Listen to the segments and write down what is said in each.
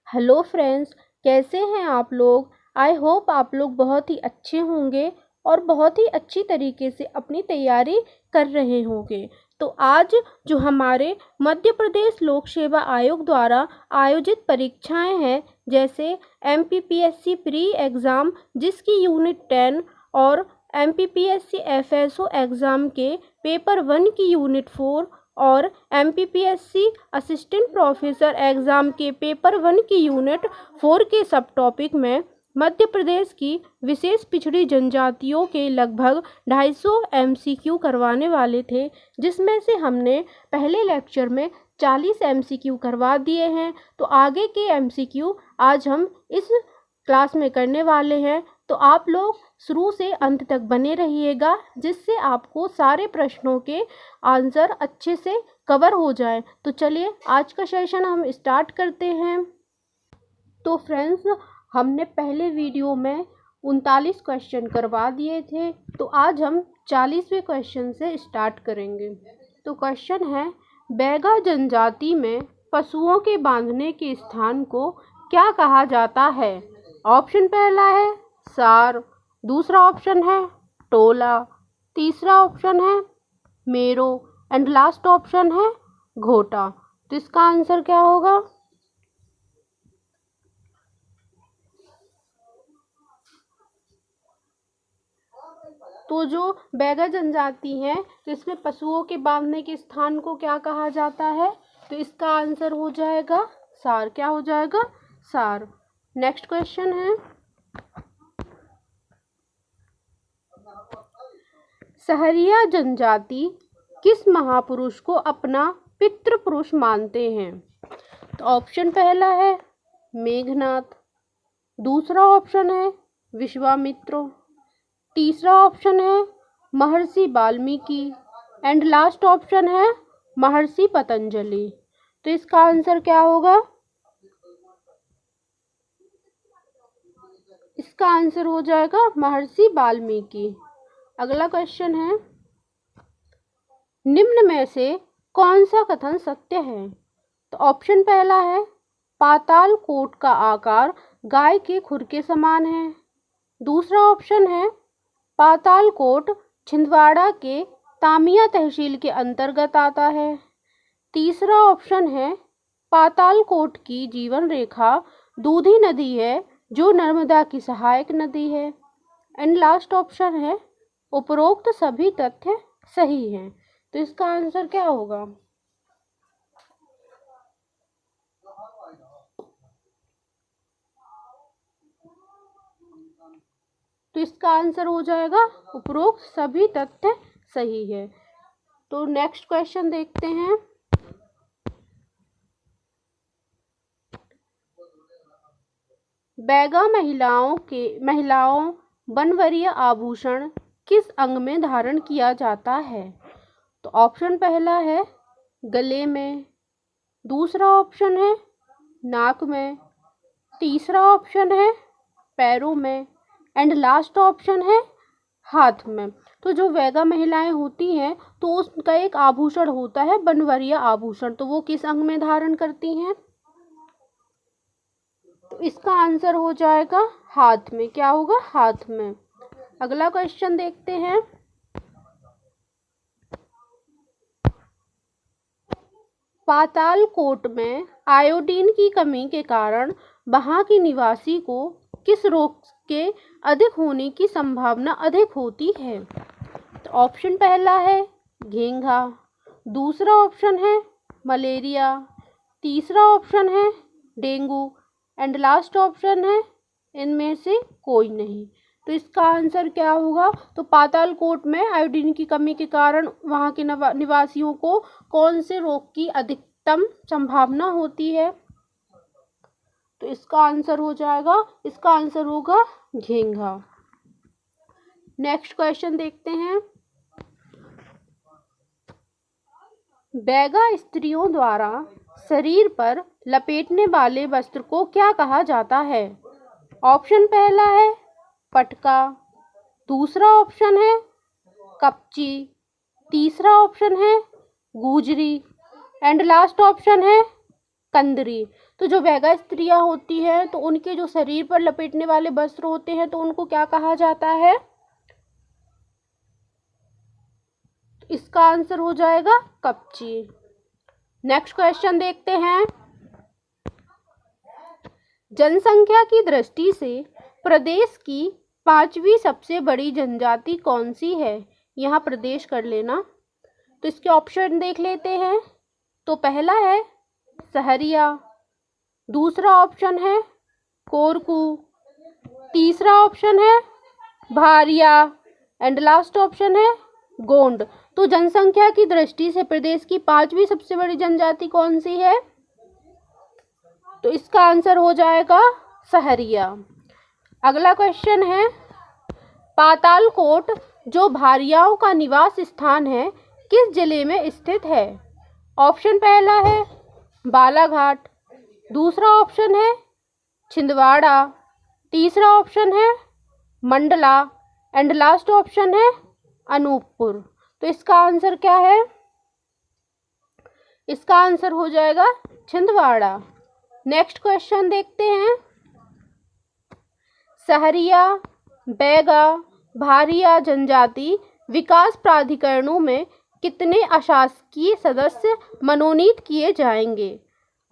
Hello friends, कैसे हैं आप लोग। आई होप आप लोग बहुत ही अच्छे होंगे और बहुत ही अच्छी तरीके से अपनी तैयारी कर रहे होंगे। तो आज जो हमारे मध्य प्रदेश लोक सेवा आयोग द्वारा आयोजित परीक्षाएं हैं, जैसे MPPSC प्री एग्ज़ाम जिसकी यूनिट 10 और MPPSC FSO एग्ज़ाम के पेपर 1 की यूनिट 4 और MPPSC असिस्टेंट प्रोफेसर एग्ज़ाम के पेपर 1 की यूनिट 4 के सब टॉपिक में मध्य प्रदेश की विशेष पिछड़ी जनजातियों के लगभग 250 MCQ करवाने वाले थे, जिसमें से हमने पहले लेक्चर में 40 MCQ करवा दिए हैं। तो आगे के MCQ आज हम इस क्लास में करने वाले हैं। तो आप लोग शुरू से अंत तक बने रहिएगा, जिससे आपको सारे प्रश्नों के आंसर अच्छे से कवर हो जाए। तो चलिए आज का सेशन हम स्टार्ट करते हैं। तो फ्रेंड्स, हमने पहले वीडियो में 39 क्वेश्चन करवा दिए थे, तो आज हम 40वें क्वेश्चन से स्टार्ट करेंगे। तो क्वेश्चन है, बैगा जनजाति में पशुओं के बांधने के स्थान को क्या कहा जाता है। ऑप्शन पहला है सार, दूसरा ऑप्शन है टोला, तीसरा ऑप्शन है मेरो एंड लास्ट ऑप्शन है घोटा। तो इसका आंसर क्या होगा। तो जो बैगा जनजाति है, तो इसमें पशुओं के बांधने के स्थान को क्या कहा जाता है। तो इसका आंसर हो जाएगा सार। क्या हो जाएगा, सार। नेक्स्ट क्वेश्चन है, सहरिया जनजाति किस महापुरुष को अपना पितृ पुरुष मानते हैं। तो ऑप्शन पहला है मेघनाथ, दूसरा ऑप्शन है विश्वामित्र, तीसरा ऑप्शन है महर्षि वाल्मीकि एंड लास्ट ऑप्शन है महर्षि पतंजलि। तो इसका आंसर क्या होगा। इसका आंसर हो जाएगा महर्षि वाल्मीकि। अगला क्वेश्चन है, निम्न में से कौन सा कथन सत्य है। तो ऑप्शन पहला है पाताल कोट का आकार गाय के खुर के समान है, दूसरा ऑप्शन है पाताल कोट छिंदवाड़ा के तामिया तहसील के अंतर्गत आता है, तीसरा ऑप्शन है पाताल कोट की जीवन रेखा दूधी नदी है जो नर्मदा की सहायक नदी है, एंड लास्ट ऑप्शन है उपरोक्त सभी तथ्य सही हैं। तो इसका आंसर क्या होगा। तो इसका आंसर हो जाएगा उपरोक्त सभी तथ्य सही है। तो नेक्स्ट क्वेश्चन देखते हैं, बैगा महिलाओं बनवरीय आभूषण किस अंग में धारण किया जाता है। तो ऑप्शन पहला है गले में, दूसरा ऑप्शन है नाक में, तीसरा ऑप्शन है पैरों में एंड लास्ट ऑप्शन है हाथ में। तो जो बैगा महिलाएं होती हैं, तो उसका एक आभूषण होता है बनवरीय आभूषण, तो वो किस अंग में धारण करती हैं। तो इसका आंसर हो जाएगा हाथ में। क्या होगा, हाथ में। अगला क्वेश्चन देखते हैं, पाताल कोट में आयोडीन की कमी के कारण वहां के निवासी को किस रोग के अधिक होने की संभावना अधिक होती है। तो ऑप्शन पहला है घेंघा, दूसरा ऑप्शन है मलेरिया, तीसरा ऑप्शन है डेंगू एंड लास्ट ऑप्शन है इनमें से कोई नहीं। तो इसका आंसर क्या होगा। तो पाताल कोट में आयोडीन की कमी के कारण वहाँ के निवासियों को कौन से रोग की अधिकतम संभावना होती है। तो इसका आंसर हो जाएगा, इसका आंसर होगा घेंघा। नेक्स्ट क्वेश्चन देखते हैं, बैगा स्त्रियों द्वारा शरीर पर लपेटने वाले वस्त्र को क्या कहा जाता है। ऑप्शन पहला है पटका, दूसरा ऑप्शन है कपची, तीसरा ऑप्शन है गुजरी एंड लास्ट ऑप्शन है कंदरी। तो जो बैगा स्त्रियां होती हैं तो उनके जो शरीर पर लपेटने वाले वस्त्र होते हैं तो उनको क्या कहा जाता है? इसका आंसर हो जाएगा कपची। नेक्स्ट क्वेश्चन देखते हैं। जनसंख्या की दृष्टि से प्रदेश की 5वीं सबसे बड़ी जनजाति कौन सी है? यहाँ प्रदेश कर लेना। तो इसके ऑप्शन देख लेते हैं। तो पहला है सहरिया, दूसरा ऑप्शन है कोरकू, तीसरा ऑप्शन है भारिया एंड लास्ट ऑप्शन है गोंड। तो जनसंख्या की दृष्टि से प्रदेश की 5वीं सबसे बड़ी जनजाति कौन सी है? तो इसका आंसर हो जाएगा सहरिया। अगला क्वेश्चन है, पातालकोट जो भारियाओं का निवास स्थान है किस जिले में स्थित है? ऑप्शन पहला है बालाघाट, दूसरा ऑप्शन है छिंदवाड़ा, तीसरा ऑप्शन है मंडला एंड लास्ट ऑप्शन है अनूपपुर। तो इसका आंसर क्या है? इसका आंसर हो जाएगा छिंदवाड़ा। नेक्स्ट क्वेश्चन देखते हैं। सहरिया, बैगा, भारिया जनजाति विकास प्राधिकरणों में कितने अशासकीय सदस्य मनोनीत किए जाएंगे?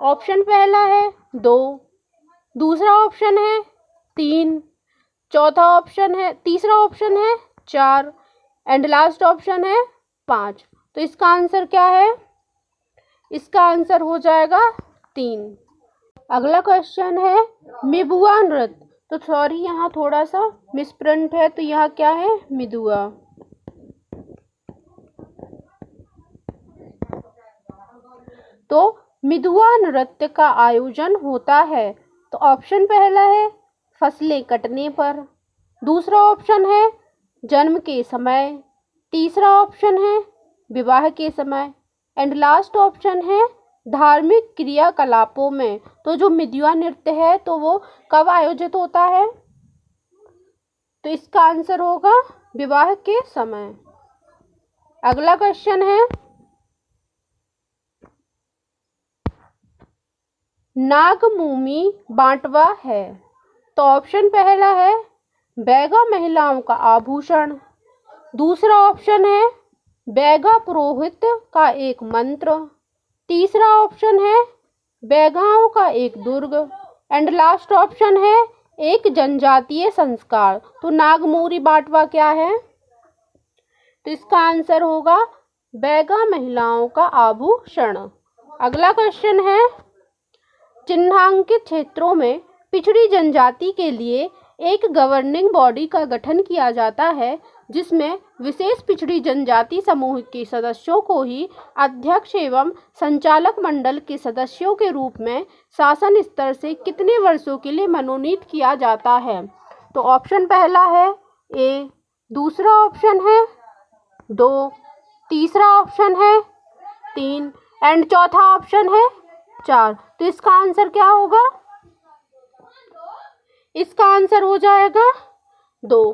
ऑप्शन पहला है 2, दूसरा ऑप्शन है 3, तीसरा ऑप्शन है 4 एंड लास्ट ऑप्शन है 5। तो इसका आंसर क्या है? इसका आंसर हो जाएगा 3। अगला क्वेश्चन है मिबुआ नृत्य। तो सॉरी, यहाँ थोड़ा सा मिसप्रिंट है, तो यहाँ क्या है मिदुआ। तो मिदुआ नृत्य का आयोजन होता है। तो ऑप्शन पहला है फसलें कटने पर, दूसरा ऑप्शन है जन्म के समय, तीसरा ऑप्शन है विवाह के समय एंड लास्ट ऑप्शन है धार्मिक क्रियाकलापों में। तो जो मिदुआ नृत्य है तो वो कब आयोजित होता है? तो इसका आंसर होगा विवाह के समय। अगला क्वेश्चन है नागमूमी बांटवा है। तो ऑप्शन पहला है बैगा महिलाओं का आभूषण, दूसरा ऑप्शन है बैगा पुरोहित का एक मंत्र, तीसरा ऑप्शन है बैगाओं का एक दुर्ग एंड लास्ट ऑप्शन है एक जनजातीय संस्कार। तो नागमूरी बांटवा क्या है? तो इसका आंसर होगा बैगा महिलाओं का आभूषण। अगला क्वेश्चन है चिन्हांकित क्षेत्रों में पिछड़ी जनजाति के लिए एक गवर्निंग बॉडी का गठन किया जाता है जिसमें विशेष पिछड़ी जनजाति समूह के सदस्यों को ही अध्यक्ष एवं संचालक मंडल के सदस्यों के रूप में शासन स्तर से कितने वर्षों के लिए मनोनीत किया जाता है? तो ऑप्शन पहला है ए, दूसरा ऑप्शन है 2, तीसरा ऑप्शन है 3 एंड चौथा ऑप्शन है 4। तो इसका आंसर क्या होगा? इसका आंसर हो जाएगा 2।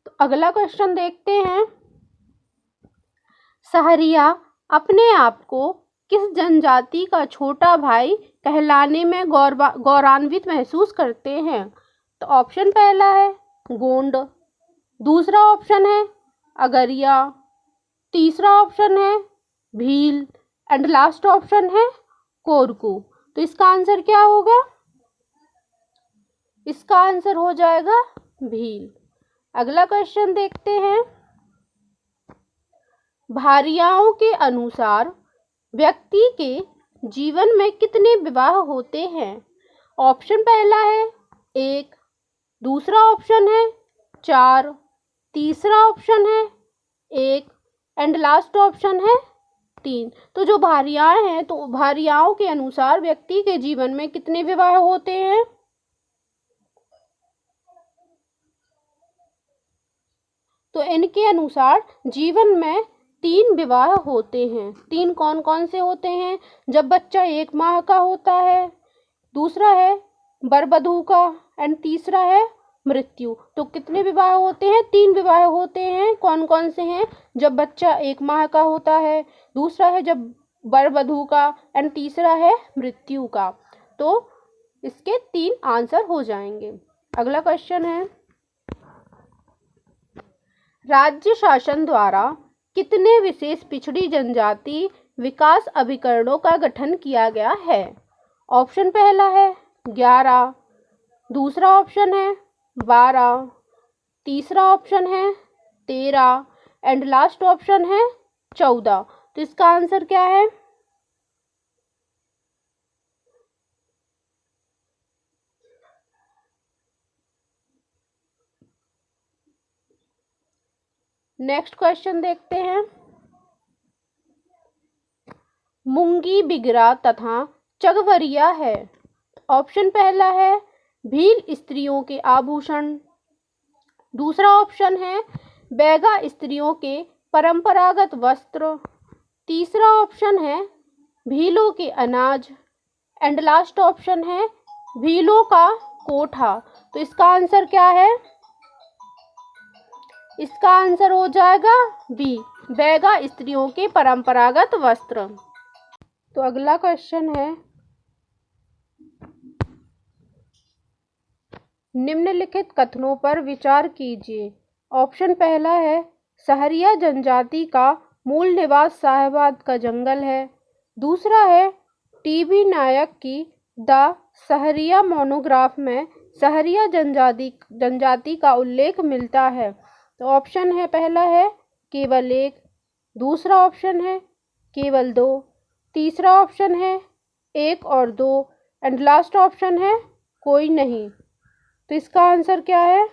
तो अगला क्वेश्चन देखते हैं। सहरिया अपने आप को किस जनजाति का छोटा भाई कहलाने में गौरवान्वित महसूस करते हैं? तो ऑप्शन पहला है गोंड, दूसरा ऑप्शन है अगरिया, तीसरा ऑप्शन है भील एंड लास्ट ऑप्शन है कोरकू। तो इसका आंसर क्या होगा? इसका आंसर हो जाएगा भील। अगला क्वेश्चन देखते हैं। भारियाओं के अनुसार व्यक्ति के जीवन में कितने विवाह होते हैं? ऑप्शन पहला है 1, दूसरा ऑप्शन है 4, तीसरा ऑप्शन है 1 एंड लास्ट ऑप्शन है 3। तो जो भारियाएं हैं तो भारियाओं के अनुसार व्यक्ति के जीवन में कितने विवाह होते हैं? तो इनके अनुसार जीवन में 3 विवाह होते हैं। 3 कौन कौन से होते हैं? जब बच्चा 1 माह का होता है, दूसरा है बरबधू का एंड तीसरा है मृत्यु। तो कितने विवाह होते हैं? 3 विवाह होते हैं। कौन कौन से हैं? जब बच्चा 1 माह का होता है, दूसरा है जब वर वधू का, एंड तीसरा है मृत्यु का। तो इसके 3 आंसर हो जाएंगे। अगला क्वेश्चन है, राज्य शासन द्वारा कितने विशेष पिछड़ी जनजाति विकास अभिकरणों का गठन किया गया है? ऑप्शन पहला है 11, दूसरा ऑप्शन है 12, तीसरा ऑप्शन है 13 एंड लास्ट ऑप्शन है 14। तो इसका आंसर क्या है? नेक्स्ट क्वेश्चन देखते हैं, मुंगी बिगरा तथा चगवरिया है। ऑप्शन पहला है भील स्त्रियों के आभूषण, दूसरा ऑप्शन है बैगा स्त्रियों के परंपरागत वस्त्र, तीसरा ऑप्शन है भीलों के अनाज एंड लास्ट ऑप्शन है भीलों का कोठा। तो इसका आंसर क्या है? इसका आंसर हो जाएगा बी, बैगा स्त्रियों के परंपरागत वस्त्र। तो अगला क्वेश्चन है, निम्नलिखित कथनों पर विचार कीजिए। ऑप्शन पहला है सहरिया जनजाति का मूल निवास साहेबाद का जंगल है, दूसरा है टीबी नायक की द सहरिया मोनोग्राफ में सहरिया जनजाति का उल्लेख मिलता है। तो ऑप्शन है पहला है केवल 1, दूसरा ऑप्शन है केवल 2, तीसरा ऑप्शन है 1 और 2 एंड लास्ट ऑप्शन है कोई नहीं। तो इसका आंसर क्या है?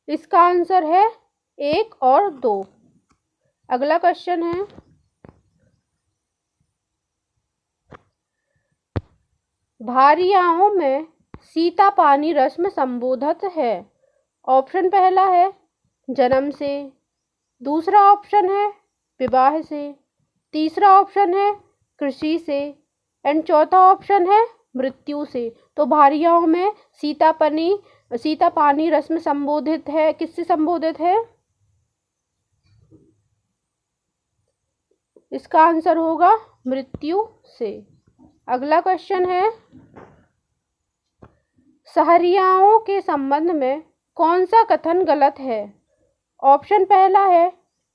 इसका आंसर है 1 और 2। अगला क्वेश्चन है, भारियाओं में सीता पानी रस्म संबोधित है। ऑप्शन पहला है जन्म से, दूसरा ऑप्शन है विवाह से, तीसरा ऑप्शन है कृषि से एंड चौथा ऑप्शन है मृत्यु से। तो भारियाओं में सीता पानी रस्म संबोधित है, किससे संबोधित है? इसका आंसर होगा मृत्यु से। अगला क्वेश्चन है, सहरियाओं के संबंध में कौन सा कथन गलत है? ऑप्शन पहला है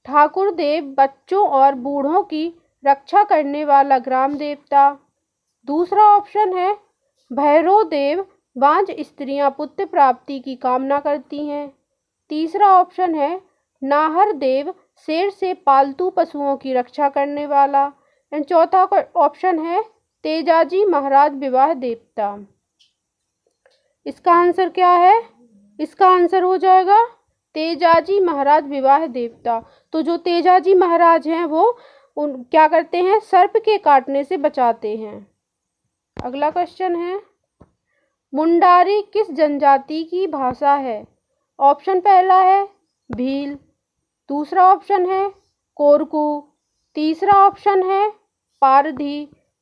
ठाकुर देव बच्चों और बूढ़ों की रक्षा करने वाला ग्राम देवता, दूसरा ऑप्शन है भैरव देव बांझ स्त्रियां पुत्र प्राप्ति की कामना करती हैं, तीसरा ऑप्शन है नाहर देव शेर से पालतू पशुओं की रक्षा करने वाला एंड चौथा ऑप्शन है तेजाजी महाराज विवाह देवता। इसका आंसर क्या है? इसका आंसर हो जाएगा तेजाजी महाराज विवाह देवता। तो जो तेजाजी महाराज हैं वो क्या करते हैं? सर्प के काटने से बचाते हैं। अगला क्वेश्चन है, मुंडारी किस जनजाति की भाषा है? ऑप्शन पहला है भील, दूसरा ऑप्शन है कोरकू, तीसरा ऑप्शन है पारधी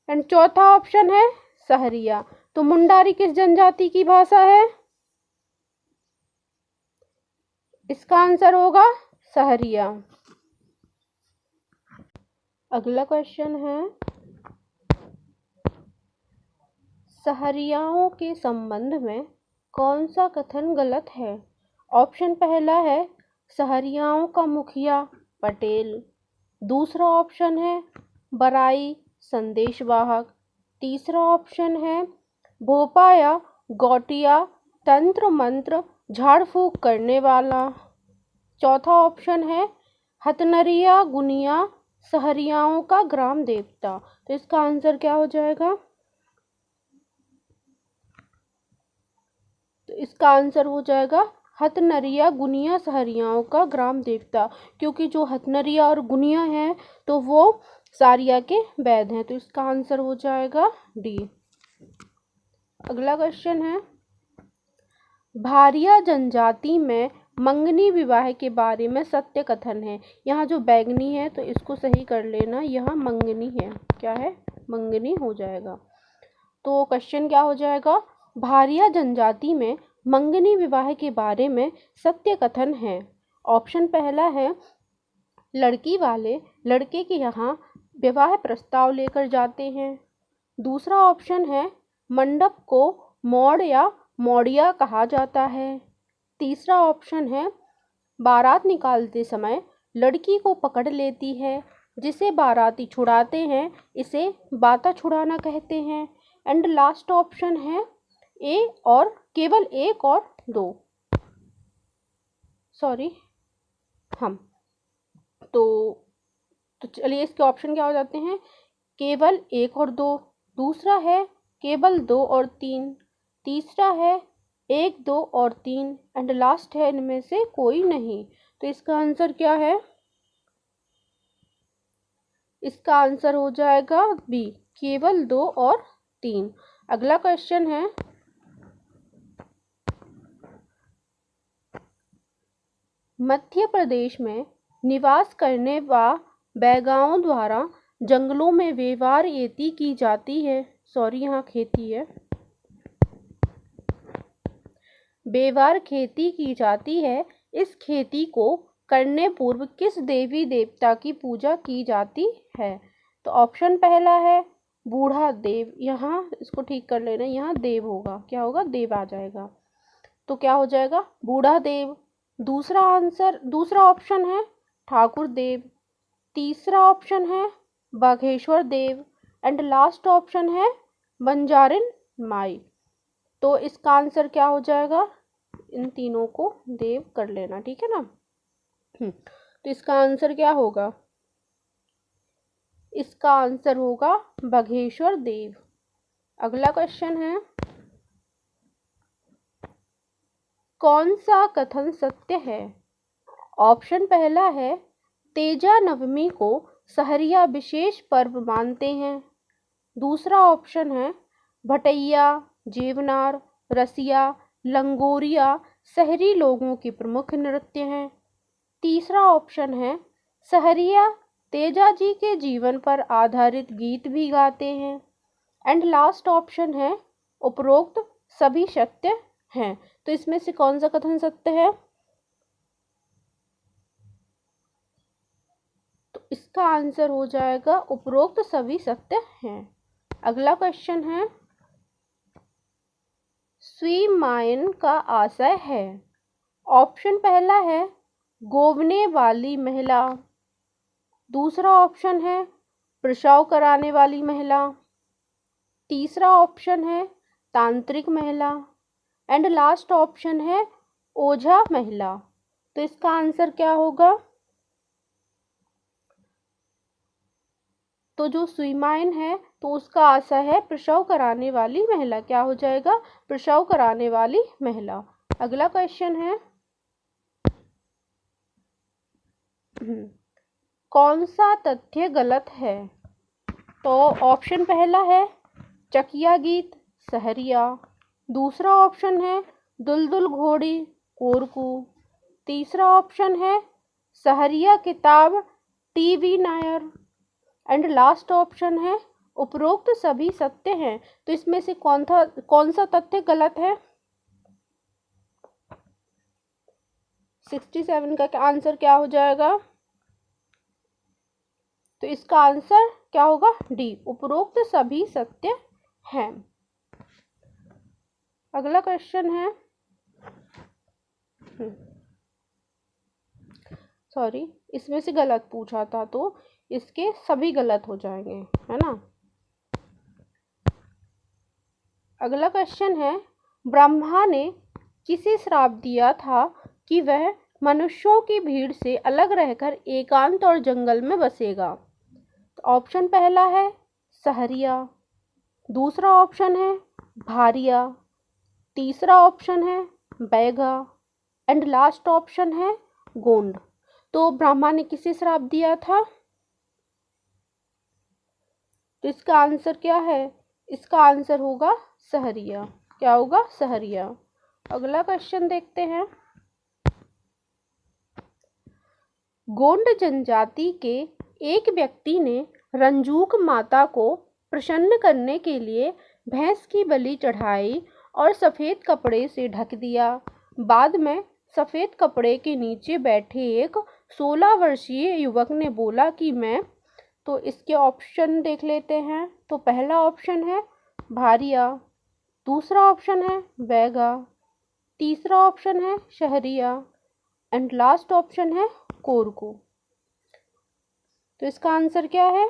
एंड चौथा ऑप्शन है सहरिया। तो मुंडारी किस जनजाति की भाषा है? इसका आंसर होगा सहरिया। अगला क्वेश्चन है, सहरियाओं के संबंध में कौन सा कथन गलत है? ऑप्शन पहला है सहरियाओं का मुखिया पटेल, दूसरा ऑप्शन है बराई संदेशवाहक, तीसरा ऑप्शन है भोपा या गौटिया तंत्र मंत्र झाड़ फूक करने वाला, चौथा ऑप्शन है हथनरिया गुनिया सहरियाओं का ग्राम देवता। तो इसका आंसर क्या हो जाएगा? तो इसका आंसर हो जाएगा हथनरिया गुनिया सहरियाओं का ग्राम देवता, क्योंकि जो हथनरिया और गुनिया हैं तो वो सारिया के वैद हैं। तो इसका आंसर हो जाएगा डी। अगला क्वेश्चन है, भारिया जनजाति में मंगनी विवाह के बारे में सत्य कथन है। यहाँ जो बैगनी है तो इसको सही कर लेना, यहाँ मंगनी है, क्या है? मंगनी हो जाएगा। तो क्वेश्चन क्या हो जाएगा? भारिया जनजाति में मंगनी विवाह के बारे में सत्य कथन है। ऑप्शन पहला है लड़की वाले लड़के के यहाँ विवाह प्रस्ताव लेकर जाते हैं। दूसरा ऑप्शन है मंडप को मौड़ या मौड़िया कहा जाता है। तीसरा ऑप्शन है बारात निकालते समय लड़की को पकड़ लेती है, जिसे बाराती छुड़ाते हैं, इसे बाता छुड़ाना कहते हैं। एंड लास्ट ऑप्शन है ए और केवल एक और दो। सॉरी हम तो चलिए इसके ऑप्शन क्या हो जाते हैं, केवल एक और दो, दूसरा है केवल दो और तीन, तीसरा है एक दो और तीन, एंड लास्ट है इनमें से कोई नहीं। तो इसका आंसर क्या है, इसका आंसर हो जाएगा बी, केवल दो और तीन। अगला क्वेश्चन है, मध्य प्रदेश में निवास करने वा बैगाओं द्वारा जंगलों में व्यवहार खेती की जाती है। सॉरी यहाँ खेती है। व्यवहार खेती की जाती है। इस खेती को करने पूर्व किस देवी देवता की पूजा की जाती है। तो ऑप्शन पहला है बूढ़ा देव, यहाँ इसको ठीक कर लेना, यहाँ देव होगा, क्या होगा, देव आ जाएगा, तो क्या हो जाएगा बूढ़ा देव। दूसरा ऑप्शन है ठाकुर देव, तीसरा ऑप्शन है बाघेश्वर देव, एंड लास्ट ऑप्शन है बंजारिन माई। तो इसका आंसर क्या हो जाएगा, इन तीनों को देव कर लेना, ठीक है ना। तो इसका आंसर क्या होगा, इसका आंसर होगा बाघेश्वर देव। अगला क्वेश्चन है, कौन सा कथन सत्य है। ऑप्शन पहला है तेजा नवमी को सहरिया विशेष पर्व मानते हैं। दूसरा ऑप्शन है भटैया, जेवनार, रसिया, लंगोरिया शहरी लोगों के प्रमुख नृत्य हैं। तीसरा ऑप्शन है सहरिया तेजा जी के जीवन पर आधारित गीत भी गाते हैं। एंड लास्ट ऑप्शन है उपरोक्त सभी सत्य हैं। तो इसमें से कौन सा कथन सत्य है, तो इसका आंसर हो जाएगा उपरोक्त सभी सत्य हैं। अगला क्वेश्चन है, स्वीमायन का आशय है। ऑप्शन पहला है गोवने वाली महिला, दूसरा ऑप्शन है प्रसव कराने वाली महिला, तीसरा ऑप्शन है तांत्रिक महिला, एंड लास्ट ऑप्शन है ओझा महिला। तो इसका आंसर क्या होगा, तो जो स्वीमायन है तो उसका आशय है प्रसव कराने वाली महिला, क्या हो जाएगा प्रसव कराने वाली महिला। अगला क्वेश्चन है, कौन सा तथ्य गलत है। तो ऑप्शन पहला है चकिया गीत सहरिया, दूसरा ऑप्शन है दुलदुल घोड़ी कोरकू, तीसरा ऑप्शन है सहरिया किताब TV Nair, and last option है उपरोक्त सभी सत्य हैं। तो इसमें से कौन सा तथ्य गलत है, 67 का आंसर क्या हो जाएगा, तो इसका आंसर क्या होगा डी, उपरोक्त सभी सत्य हैं। अगला क्वेश्चन है, सॉरी इसमें से गलत पूछा था तो इसके सभी गलत हो जाएंगे, है ना। अगला क्वेश्चन है, ब्रह्मा ने किसे श्राप दिया था कि वह मनुष्यों की भीड़ से अलग रहकर एकांत और जंगल में बसेगा। तो ऑप्शन पहला है सहरिया, दूसरा ऑप्शन है भारिया, तीसरा ऑप्शन है बैगा, एंड लास्ट ऑप्शन है गोंड। तो ब्रह्मा ने किसे श्राप दिया था, तो इसका आंसर क्या है, इसका आंसर होगा सहरिया, क्या होगा सहरिया। अगला क्वेश्चन देखते हैं, गोंड जनजाति के एक व्यक्ति ने रंजूक माता को प्रसन्न करने के लिए भैंस की बलि चढ़ाई और सफ़ेद कपड़े से ढक दिया। बाद में सफ़ेद कपड़े के नीचे बैठे एक 16 वर्षीय युवक ने बोला कि मैं, तो इसके ऑप्शन देख लेते हैं। तो पहला ऑप्शन है भारिया, दूसरा ऑप्शन है बैगा, तीसरा ऑप्शन है शहरिया एंड लास्ट ऑप्शन है कोरकू। तो इसका आंसर क्या है?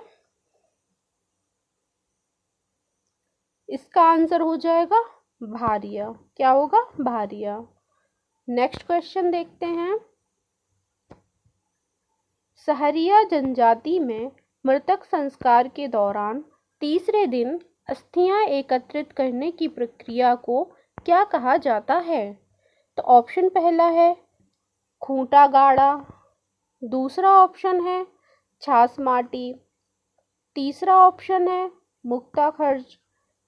इसका आंसर हो जाएगा भारिया। क्या होगा? भारिया। नेक्स्ट क्वेश्चन देखते हैं। सहरिया जनजाति में मृतक संस्कार के दौरान तीसरे दिन अस्थियां एकत्रित करने की प्रक्रिया को क्या कहा जाता है? तो ऑप्शन पहला है खूंटा गाड़ा, दूसरा ऑप्शन है छाछ माटी, तीसरा ऑप्शन है मुक्ता खर्च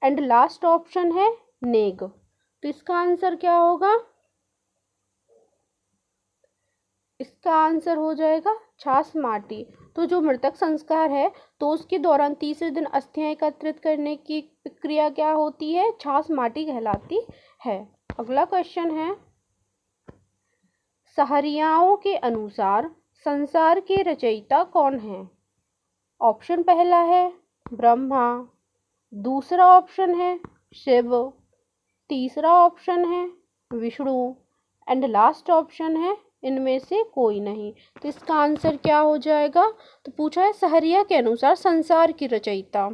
एंड लास्ट ऑप्शन है नेग। तो इसका आंसर क्या होगा? इसका आंसर हो जाएगा छाछ माटी। तो जो मृतक संस्कार है तो उसके दौरान तीसरे दिन अस्थियां एकत्रित करने की प्रक्रिया क्या होती है? छाछ माटी कहलाती है। अगला क्वेश्चन है, सहरियाओं के अनुसार संसार के रचयिता कौन है? ऑप्शन पहला है ब्रह्मा, दूसरा ऑप्शन है शिव, तीसरा ऑप्शन है विष्णु एंड लास्ट ऑप्शन है इनमें से कोई नहीं। तो इसका आंसर क्या हो जाएगा? तो पूछा है सहरिया के अनुसार संसार की रचयिता,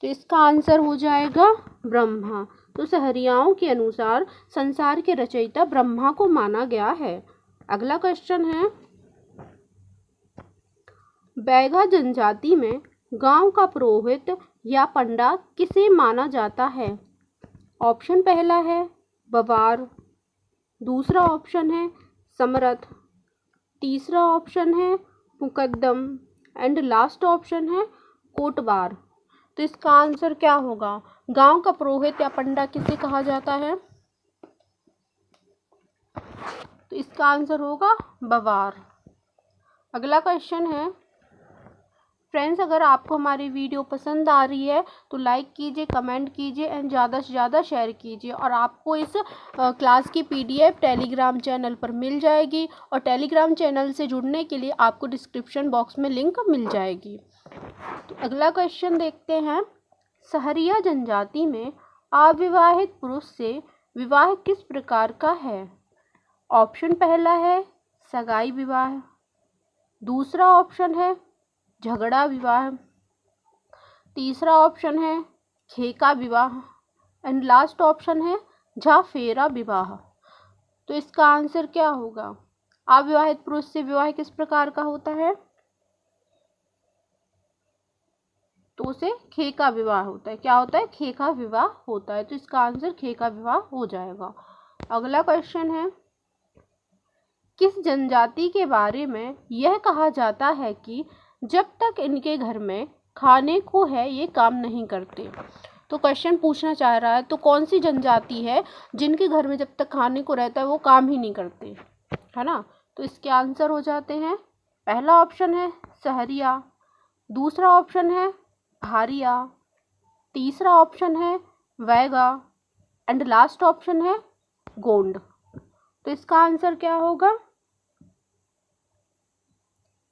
तो इसका आंसर हो जाएगा ब्रह्मा। तो सहरियाओं के अनुसार संसार के रचयिता ब्रह्मा को माना गया है। अगला क्वेश्चन है, बैगा जनजाति में गांव का पुरोहित या पंडा किसे माना जाता है? ऑप्शन पहला है बवार, दूसरा ऑप्शन है समरथ, तीसरा ऑप्शन है मुकद्दम एंड लास्ट ऑप्शन है कोटबार। तो इसका आंसर क्या होगा? गांव का पुरोहित या पंडा किसे कहा जाता है? तो इसका आंसर होगा बवार। अगला क्वेश्चन है, फ्रेंड्स अगर आपको हमारी वीडियो पसंद आ रही है तो लाइक कीजिए, कमेंट कीजिए एंड ज़्यादा से ज़्यादा शेयर कीजिए। और आपको इस क्लास की PDF टेलीग्राम चैनल पर मिल जाएगी और टेलीग्राम चैनल से जुड़ने के लिए आपको डिस्क्रिप्शन बॉक्स में लिंक मिल जाएगी। तो अगला क्वेश्चन देखते हैं, सहरिया जनजाति में अविवाहित पुरुष से विवाह किस प्रकार का है? ऑप्शन पहला है सगाई विवाह, दूसरा ऑप्शन है झगड़ा विवाह, तीसरा ऑप्शन है खेका विवाह एंड लास्ट ऑप्शन है झाफेरा विवाह। तो इसका आंसर क्या होगा? अविवाहित पुरुष से विवाह किस प्रकार का होता है? तो उसे खेका विवाह होता है। क्या होता है? खेका विवाह होता है। तो इसका आंसर खेका विवाह हो जाएगा। अगला क्वेश्चन है, किस जनजाति के बारे में यह कहा जाता है कि जब तक इनके घर में खाने को है ये काम नहीं करते? तो क्वेश्चन पूछना चाह रहा है तो कौन सी जनजाति है जिनके घर में जब तक खाने को रहता है वो काम ही नहीं करते, है ना? तो इसके आंसर हो जाते हैं, पहला ऑप्शन है सहरिया, दूसरा ऑप्शन है भारिया, तीसरा ऑप्शन है वैगा एंड लास्ट ऑप्शन है गोंड। तो इसका आंसर क्या होगा?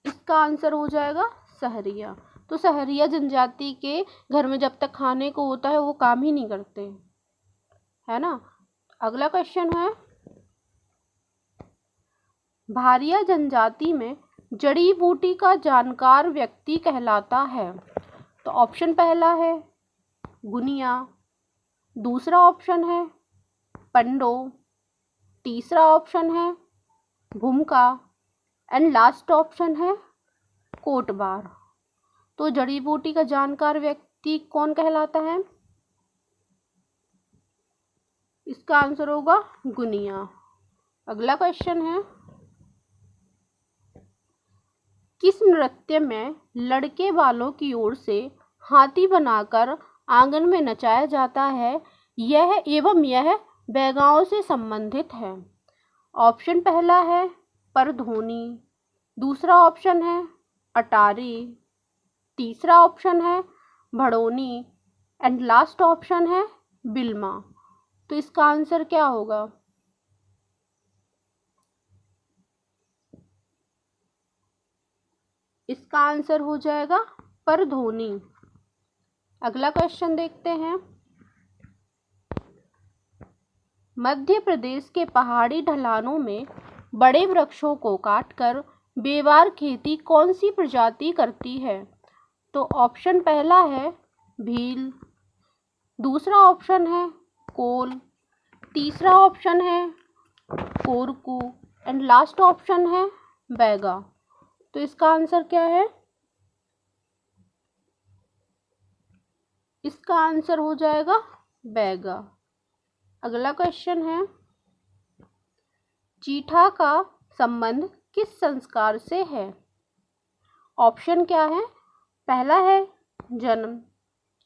इसका आंसर हो जाएगा सहरिया। तो सहरिया जनजाति के घर में जब तक खाने को होता है वो काम ही नहीं करते, है ना? अगला क्वेश्चन है, भारिया जनजाति में जड़ी बूटी का जानकार व्यक्ति कहलाता है? तो ऑप्शन पहला है गुनिया, दूसरा ऑप्शन है पंडो, तीसरा ऑप्शन है भूमका एंड लास्ट ऑप्शन है कोटबार। तो जड़ी बूटी का जानकार व्यक्ति कौन कहलाता है? इसका आंसर होगा गुनिया। अगला क्वेश्चन है, किस नृत्य में लड़के वालों की ओर से हाथी बनाकर आंगन में नचाया जाता है यह बैगाओं से संबंधित है? ऑप्शन पहला है परधोनी, दूसरा ऑप्शन है अटारी, तीसरा ऑप्शन है भड़ोनी एंड लास्ट ऑप्शन है बिल्मा। तो इसका आंसर क्या होगा? इसका आंसर हो जाएगा परधोनी। अगला क्वेश्चन देखते हैं। मध्य प्रदेश के पहाड़ी ढलानों में बड़े वृक्षों को काटकर बेवार खेती कौन सी प्रजाति करती है? तो ऑप्शन पहला है भील, दूसरा ऑप्शन है कोल, तीसरा ऑप्शन है कोरकू एंड लास्ट ऑप्शन है बैगा। तो इसका आंसर क्या है? इसका आंसर हो जाएगा बैगा। अगला क्वेश्चन है, चीठा का संबंध किस संस्कार से है? ऑप्शन क्या है? पहला है जन्म,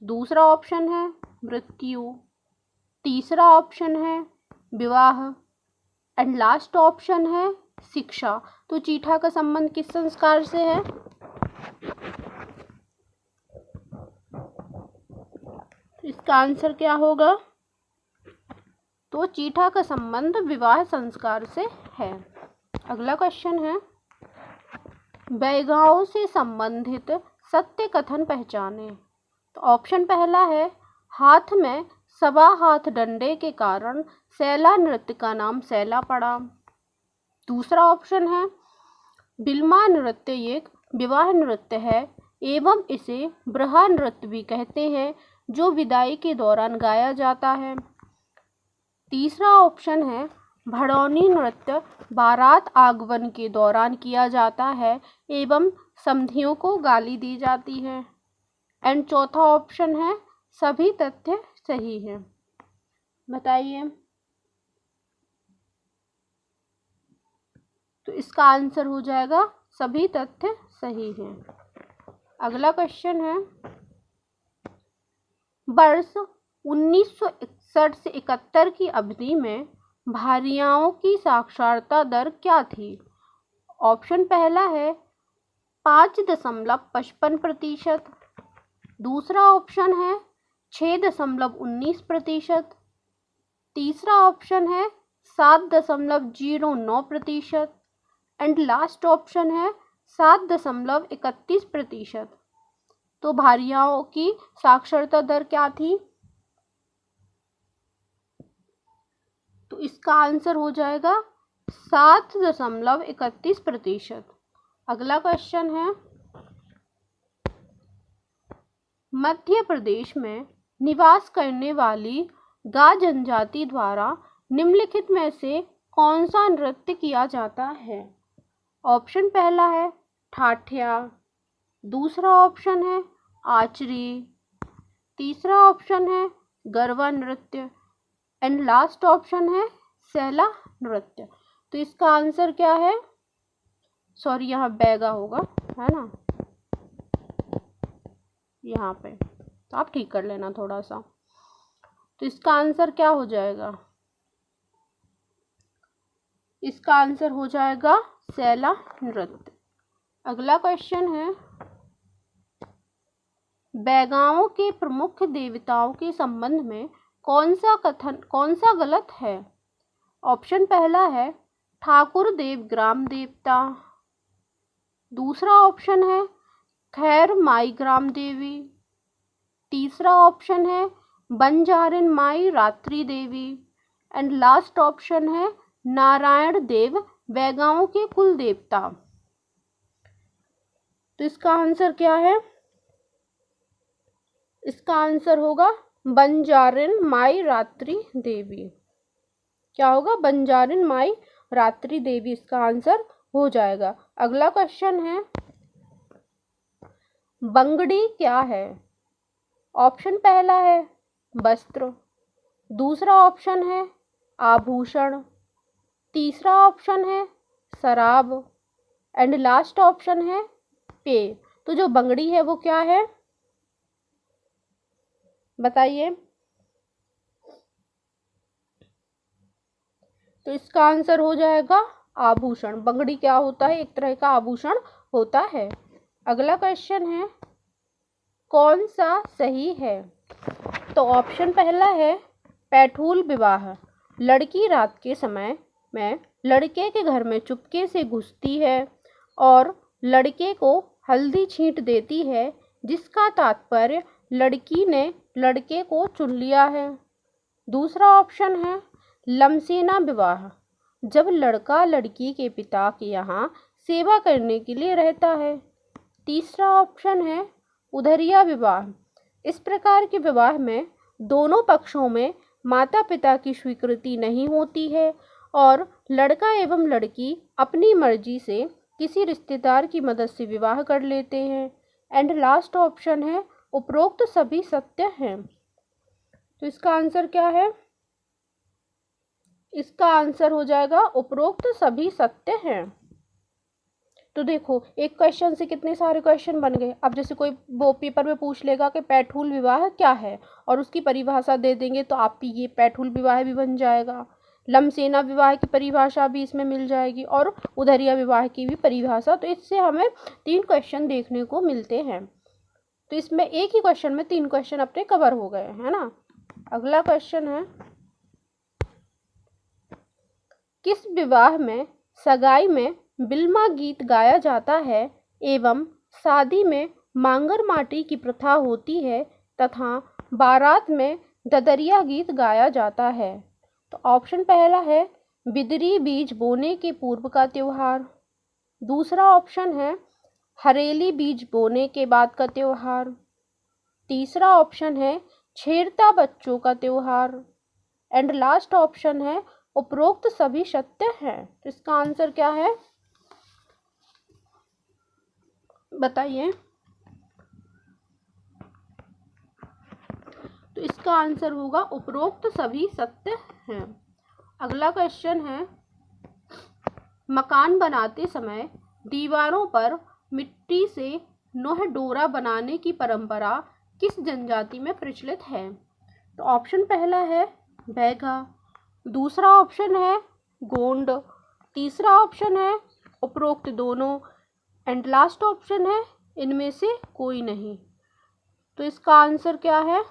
दूसरा ऑप्शन है मृत्यु, तीसरा ऑप्शन है विवाह एंड लास्ट ऑप्शन है शिक्षा। तो चीठा का संबंध किस संस्कार से है? इसका आंसर क्या होगा? तो चीठा का संबंध विवाह संस्कार से है। अगला क्वेश्चन है, बैगाओं से संबंधित सत्य कथन पहचाने। तो ऑप्शन पहला है हाथ में सवा हाथ डंडे के कारण सैला नृत्य का नाम सैला पड़ा। दूसरा ऑप्शन है बिल्मा नृत्य एक विवाह नृत्य है एवं इसे ब्रहा नृत्य भी कहते हैं जो विदाई के दौरान गाया जाता है। तीसरा ऑप्शन है भड़ौनी नृत्य बारात आगमन के दौरान किया जाता है एवं समधियों को गाली दी जाती है। एंड चौथा ऑप्शन है सभी तथ्य सही है। बताइए। तो इसका आंसर हो जाएगा सभी तथ्य सही हैं। अगला क्वेश्चन है, वर्ष 1961 से 71 की अवधि में भारियाओं की साक्षरता दर क्या थी? ऑप्शन पहला है 5.55%, दूसरा ऑप्शन है 6.19%, तीसरा ऑप्शन है 7.09% एंड लास्ट ऑप्शन है 7.31%। तो भारियाओं की साक्षरता दर क्या थी? तो इसका आंसर हो जाएगा 7.31%। अगला क्वेश्चन है, मध्य प्रदेश में निवास करने वाली गा जनजाति द्वारा निम्नलिखित में से कौन सा नृत्य किया जाता है? ऑप्शन पहला है ठाठिया, दूसरा ऑप्शन है आचरी, तीसरा ऑप्शन है गरबा नृत्य एंड लास्ट ऑप्शन है सैला नृत्य। तो इसका आंसर क्या है? सॉरी, यहाँ बैगा होगा, है ना, यहाँ पे, तो आप ठीक कर लेना थोड़ा सा। तो इसका आंसर क्या हो जाएगा? इसका आंसर हो जाएगा सैला नृत्य। अगला क्वेश्चन है, बैगाओं के प्रमुख देवताओं के संबंध में कौन सा गलत है? ऑप्शन पहला है ठाकुर देव ग्राम देवता, दूसरा ऑप्शन है खैर माई ग्राम देवी, तीसरा ऑप्शन है बंजारिन माई रात्रि देवी एंड लास्ट ऑप्शन है नारायण देव बैगाओं के कुल देवता। तो इसका आंसर क्या है? इसका आंसर होगा बंजारिन माई रात्रि देवी। क्या होगा? बंजारिन माई रात्रि देवी इसका आंसर हो जाएगा। अगला क्वेश्चन है, बंगड़ी क्या है? ऑप्शन पहला है वस्त्र, दूसरा ऑप्शन है आभूषण, तीसरा ऑप्शन है शराब एंड लास्ट ऑप्शन है पेय। तो जो बंगड़ी है वो क्या है? बताइए। तो इसका आंसर हो जाएगा आभूषण। बंगड़ी क्या होता है? एक तरह का आभूषण होता है। अगला क्वेश्चन है, कौन सा सही है? तो ऑप्शन पहला है पैठूल विवाह, लड़की रात के समय में लड़के के घर में चुपके से घुसती है और लड़के को हल्दी छींट देती है, जिसका तात्पर्य लड़की ने लड़के को चुन लिया है। दूसरा ऑप्शन है लमसेना विवाह, जब लड़का लड़की के पिता के यहाँ सेवा करने के लिए रहता है। तीसरा ऑप्शन है उधरिया विवाह, इस प्रकार के विवाह में दोनों पक्षों में माता पिता की स्वीकृति नहीं होती है और लड़का एवं लड़की अपनी मर्जी से किसी रिश्तेदार की मदद से विवाह कर लेते हैं। एंड लास्ट ऑप्शन है उपरोक्त सभी सत्य हैं। तो इसका आंसर क्या है? इसका आंसर हो जाएगा उपरोक्त सभी सत्य हैं। तो देखो, एक क्वेश्चन से कितने सारे क्वेश्चन बन गए। अब जैसे कोई वो पेपर में पूछ लेगा कि पैठूल विवाह क्या है और उसकी परिभाषा दे देंगे, तो आपकी ये पैठूल विवाह भी बन जाएगा। लमसेना विवाह की परिभाषा भी इसमें मिल जाएगी और उधरिया विवाह की भी परिभाषा। तो इससे हमें 3 क्वेश्चन देखने को मिलते हैं। तो इसमें एक ही क्वेश्चन में 3 क्वेश्चन अपने कवर हो गए, है ना। अगला क्वेश्चन है, किस विवाह में सगाई में बिल्मा गीत गाया जाता है एवं शादी में मांगर माटी की प्रथा होती है तथा बारात में ददरिया गीत गाया जाता है? तो ऑप्शन पहला है बिदरी बीज बोने के पूर्व का त्योहार। दूसरा ऑप्शन है हरेली बीज बोने के बाद का त्योहार। तीसरा ऑप्शन है छेरता बच्चों का त्योहार। एंड लास्ट ऑप्शन है उपरोक्त सभी सत्य हैं। तो इसका आंसर क्या है, बताइए। तो इसका आंसर होगा उपरोक्त सभी सत्य हैं। अगला क्वेश्चन है, मकान बनाते समय दीवारों पर मिट्टी से नोह डोरा बनाने की परंपरा किस जनजाति में प्रचलित है? तो ऑप्शन पहला है बैगा, दूसरा ऑप्शन है गोंड, तीसरा ऑप्शन है उपरोक्त दोनों, एंड लास्ट ऑप्शन है इनमें से कोई नहीं। तो इसका आंसर क्या है,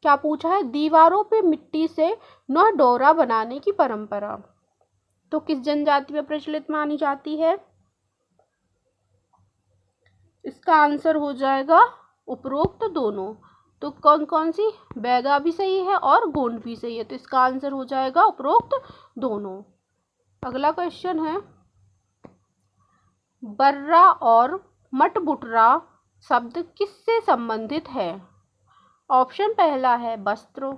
क्या पूछा है? दीवारों पे मिट्टी से नोह डोरा बनाने की परंपरा तो किस जनजाति में प्रचलित मानी जाती है? इसका आंसर हो जाएगा उपरोक्त दोनों। तो कौन कौन सी? बैगा भी सही है और गोंड भी सही है। तो इसका आंसर हो जाएगा उपरोक्त दोनों। अगला क्वेश्चन है, बर्रा और मटबुटरा शब्द किससे संबंधित है? ऑप्शन पहला है वस्त्र,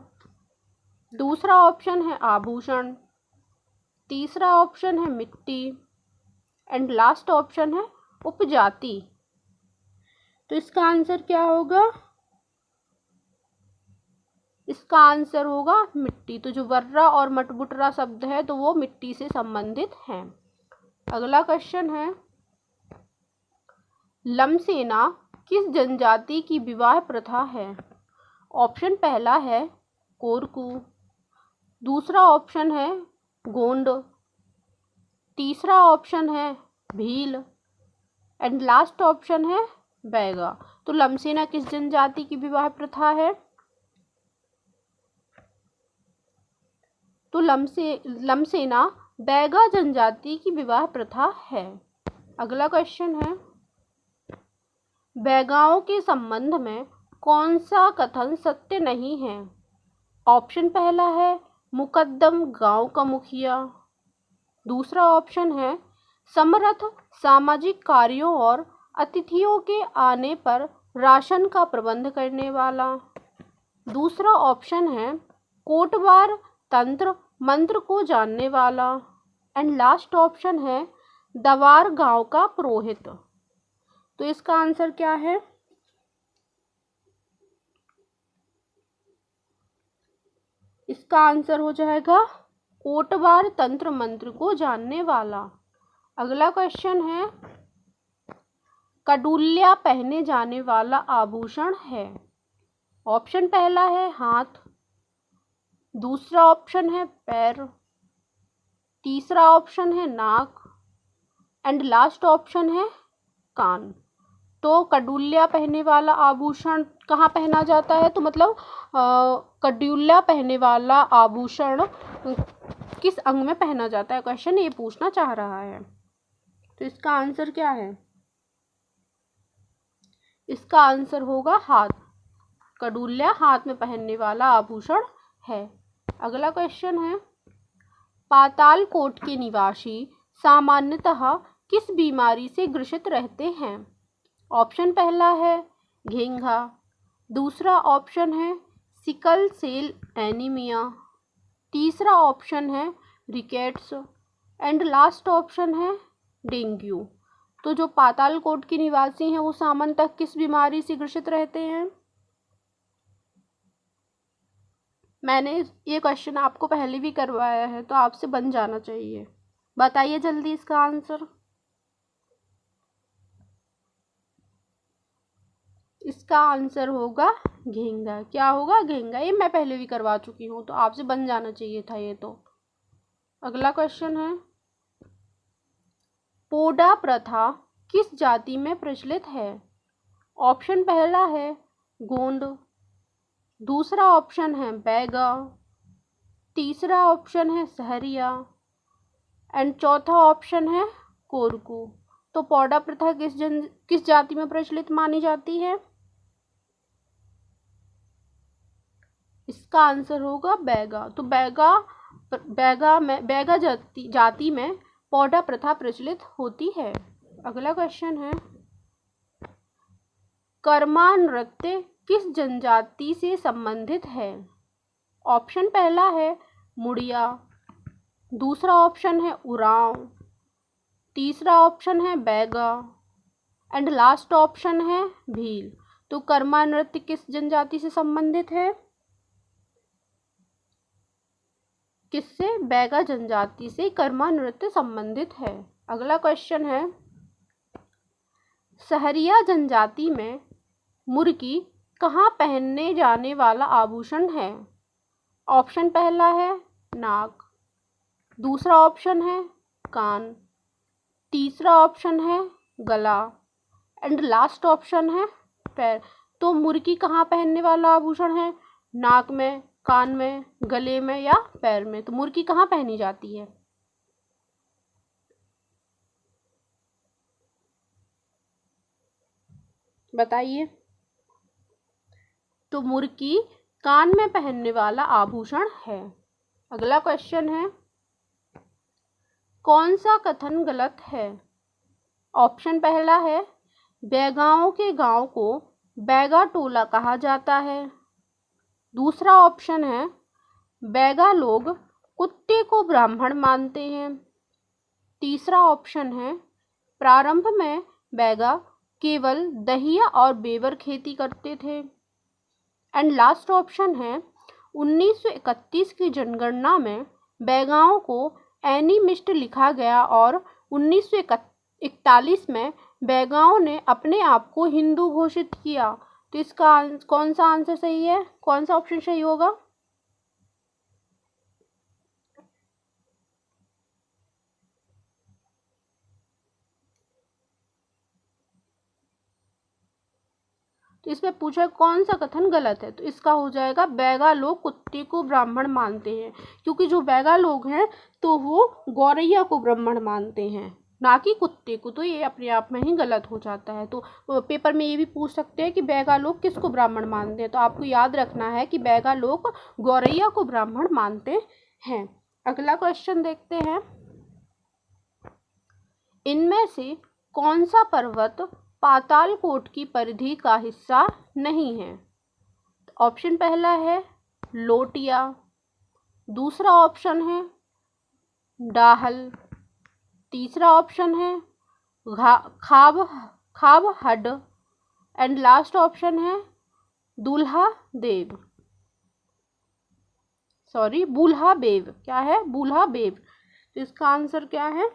दूसरा ऑप्शन है आभूषण, तीसरा ऑप्शन है मिट्टी, एंड लास्ट ऑप्शन है उपजाति। तो इसका आंसर क्या होगा? इसका आंसर होगा मिट्टी। तो जो वर्रा और मटबुटरा शब्द है तो वो मिट्टी से संबंधित हैं। अगला क्वेश्चन है, लमसेना किस जनजाति की विवाह प्रथा है? ऑप्शन पहला है कोरकू, दूसरा ऑप्शन है गोंड, तीसरा ऑप्शन है भील, एंड लास्ट ऑप्शन है बैगा। तो लमसेना किस जनजाति की विवाह प्रथा है? तो लमसेना बैगा जनजाति की विवाह प्रथा है। अगला क्वेश्चन है, बैगाओं के संबंध में कौन सा कथन सत्य नहीं है? ऑप्शन पहला है मुकद्दम गांव का मुखिया, दूसरा ऑप्शन है समर्थ सामाजिक कार्यों और अतिथियों के आने पर राशन का प्रबंध करने वाला, दूसरा ऑप्शन है कोटवार तंत्र मंत्र को जानने वाला, एंड लास्ट ऑप्शन है दवार गांव का पुरोहित। तो इसका आंसर क्या है? इसका आंसर हो जाएगा कोटवार तंत्र मंत्र को जानने वाला। अगला क्वेश्चन है, कडुल्या पहने जाने वाला आभूषण है? ऑप्शन पहला है हाथ, दूसरा ऑप्शन है पैर, तीसरा ऑप्शन है नाक, एंड लास्ट ऑप्शन है कान। तो कडुल्या पहने वाला आभूषण कहाँ पहना जाता है? तो मतलब कडुल्या पहने वाला आभूषण किस अंग में पहना जाता है, क्वेश्चन ये पूछना चाह रहा है। तो इसका आंसर क्या है? इसका आंसर होगा हाथ। कड़ुल्ला हाथ में पहनने वाला आभूषण है। अगला क्वेश्चन है, पातालकोट के निवासी सामान्यतः किस बीमारी से ग्रसित रहते हैं? ऑप्शन पहला है घेंघा, दूसरा ऑप्शन है सिकल सेल एनीमिया, तीसरा ऑप्शन है रिकेट्स एंड लास्ट ऑप्शन है डेंगू। तो जो पातालकोट के निवासी हैं वो सामान्यतः किस बीमारी से ग्रसित रहते हैं? मैंने ये क्वेश्चन आपको पहले भी करवाया है तो आपसे बन जाना चाहिए। बताइए जल्दी इसका आंसर। इसका आंसर होगा घेंघा। क्या होगा? घेंघा। ये मैं पहले भी करवा चुकी हूँ तो आपसे बन जाना चाहिए था ये तो। अगला क्वेश्चन है, पोडा प्रथा किस जाति में प्रचलित है? ऑप्शन पहला है गोंड, दूसरा ऑप्शन है बैगा, तीसरा ऑप्शन है सहरिया एंड चौथा ऑप्शन है कोरकू। तो पोडा प्रथा किस जाति में प्रचलित मानी जाती है? इसका आंसर होगा बैगा। तो बैगा जाति में पोडा प्रथा प्रचलित होती है। अगला क्वेश्चन है, कर्मा नृत्य किस जनजाति से संबंधित है? ऑप्शन पहला है मुड़िया, दूसरा ऑप्शन है उरांव, तीसरा ऑप्शन है बैगा एंड लास्ट ऑप्शन है भील। तो कर्मा नृत्य किस जनजाति से संबंधित है? किससे? बैगा जनजाति से कर्मा नृत्य संबंधित है। अगला क्वेश्चन है, सहरिया जनजाति में मुर्गी कहाँ पहनने जाने वाला आभूषण है? ऑप्शन पहला है नाक, दूसरा ऑप्शन है कान, तीसरा ऑप्शन है गला एंड लास्ट ऑप्शन है पैर। तो मुर्गी कहाँ पहनने वाला आभूषण है? नाक में, कान में, गले में या पैर में? तो मुर्गी कहाँ पहनी जाती है? बताइए। तो मुर्गी कान में पहनने वाला आभूषण है। अगला क्वेश्चन है, कौन सा कथन गलत है? ऑप्शन पहला है बैगाओं के गांव को बैगा टोला कहा जाता है, दूसरा ऑप्शन है बैगा लोग कुत्ते को ब्राह्मण मानते हैं, तीसरा ऑप्शन है प्रारंभ में बैगा केवल दहिया और बेवर खेती करते थे एंड लास्ट ऑप्शन है 1931 की जनगणना में बैगाओं को एनिमिस्ट लिखा गया और 1941 में बैगाओं ने अपने आप को हिंदू घोषित किया। तो इसका कौन सा आंसर सही है? कौन सा ऑप्शन सही होगा? तो इसमें पूछा कौन सा कथन गलत है, तो इसका हो जाएगा बैगा लोग कुत्ते को ब्राह्मण मानते हैं, क्योंकि जो बैगा लोग हैं तो वो गौरैया को ब्राह्मण मानते हैं, ना कि कुत्ते को। तो ये अपने आप में ही गलत हो जाता है। तो पेपर में ये भी पूछ सकते हैं कि बैगा लोग किसको ब्राह्मण मानते हैं, तो आपको याद रखना है कि बैगा लोग गौरैया को ब्राह्मण मानते हैं। अगला क्वेश्चन देखते हैं, इनमें से कौन सा पर्वत पातालकोट की परिधि का हिस्सा नहीं है? ऑप्शन पहला है लोटिया, दूसरा ऑप्शन है डाहल, तीसरा ऑप्शन है खाब हड एंड लास्ट ऑप्शन है दूल्हा देव, सॉरी बूल्हा बेव। क्या है? बूल्हा बेव। तो इसका आंसर क्या है?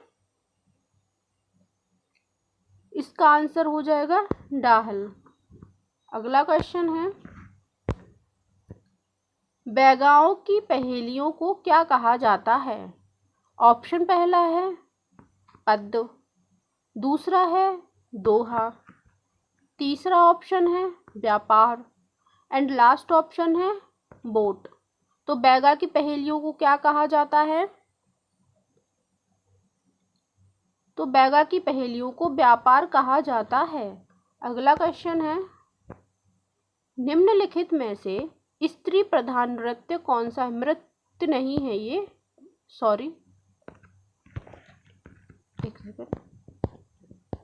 इसका आंसर हो जाएगा डाहल। अगला क्वेश्चन है, बैगाओं की पहेलियों को क्या कहा जाता है? ऑप्शन पहला है पद्य, दूसरा है दोहा, तीसरा ऑप्शन है व्यापार एंड लास्ट ऑप्शन है बोट। तो बैगा की पहेलियों को क्या कहा जाता है? तो बैगा की पहेलियों को व्यापार कहा जाता है। अगला क्वेश्चन है, निम्नलिखित में से स्त्री प्रधान नृत्य कौन सा है? नृत्य नहीं है ये, सॉरी, एक सेकंड,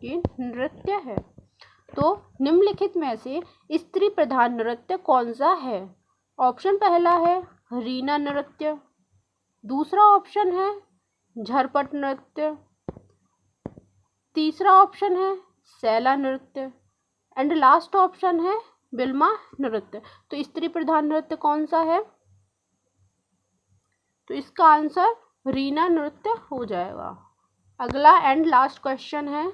ये नृत्य है। तो निम्नलिखित में से स्त्री प्रधान नृत्य कौन सा है? ऑप्शन पहला है रीना नृत्य, दूसरा ऑप्शन है झरपट नृत्य, तीसरा ऑप्शन है सैला नृत्य एंड लास्ट ऑप्शन है बिल्मा नृत्य। तो स्त्री प्रधान नृत्य कौन सा है? तो इसका आंसर रीना नृत्य हो जाएगा। अगला एंड लास्ट क्वेश्चन है,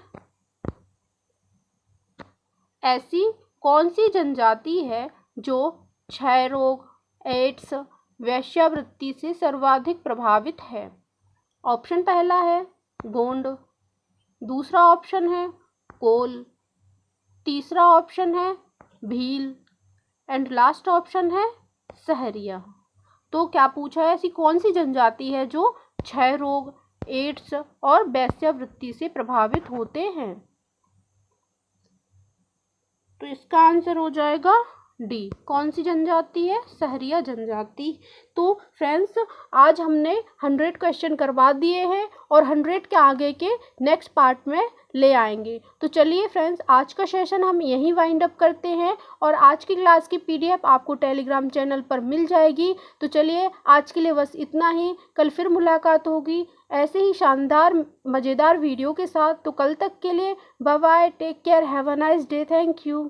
ऐसी कौन सी जनजाति है जो क्षय रोग, एड्स, वेश्यावृत्ति से सर्वाधिक प्रभावित है? ऑप्शन पहला है गोंड, दूसरा ऑप्शन है कोल, तीसरा ऑप्शन है भील एंड लास्ट ऑप्शन है सहरिया। तो क्या पूछा है, ऐसी कौन सी जनजाति है जो क्षय रोग, एड्स और वेश्यावृत्ति से प्रभावित होते हैं? तो इसका आंसर हो जाएगा डी। कौन सी जनजाति है? सहरिया जनजाति। तो फ्रेंड्स, आज हमने 100 क्वेश्चन करवा दिए हैं और 100 के आगे के नेक्स्ट पार्ट में ले आएंगे। तो चलिए फ्रेंड्स, आज का सेशन हम यहीं वाइंड अप करते हैं और आज की क्लास की PDF आपको टेलीग्राम चैनल पर मिल जाएगी। तो चलिए आज के लिए बस इतना ही, कल फिर मुलाकात होगी ऐसे ही शानदार मज़ेदार वीडियो के साथ। तो कल तक के लिए bye bye, take care, have a nice day, thank you.